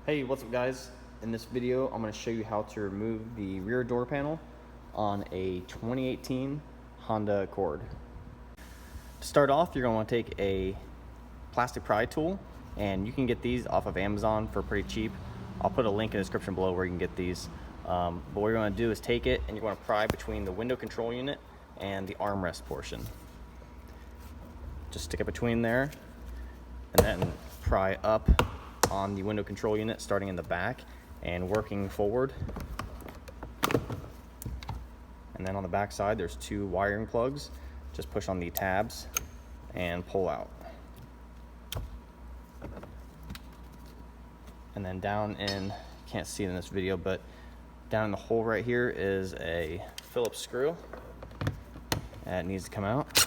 Hey, what's up guys? In this video, I'm going to show you how to remove the rear door panel on a 2018 Honda Accord. To start off, you're going to want to take a plastic pry tool, and you can get these off of Amazon for pretty cheap. I'll put a link in the description below where you can get these. But what you're going to do is take it and you're going to pry between the window control unit and the armrest portion. Just stick it between there and then pry up on the window control unit, starting in the back and working forward. And then on the back side, there's two wiring plugs. Just push on the tabs and pull out. And then down in, can't see it in this video, but down in the hole right here is a Phillips screw that needs to come out.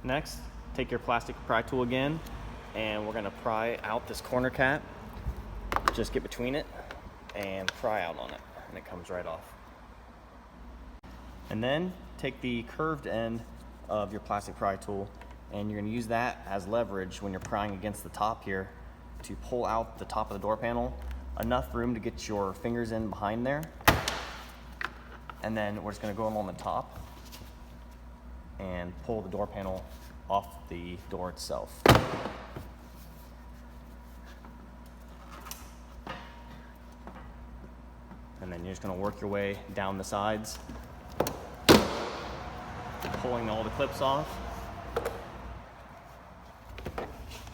Next, take your plastic pry tool again, and we're going to pry out this corner cap. Just get between it and pry out on it, and it comes right off. And then take the curved end of your plastic pry tool, and you're going to use that as leverage when you're prying against the top here to pull out the top of the door panel. Enough room to get your fingers in behind there. And then we're just going to go along the top and pull the door panel off the door itself. And then you're just going to work your way down the sides, pulling all the clips off.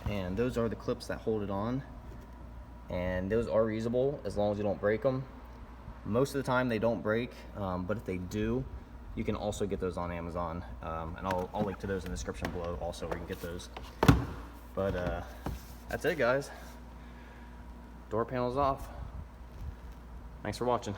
And those are the clips that hold it on, and those are reusable as long as you don't break them. Most of the time they don't break, but if they do, you can also get those on Amazon, and I'll link to those in the description below also where you can get those. But that's it guys. Door panel's off. Thanks for watching.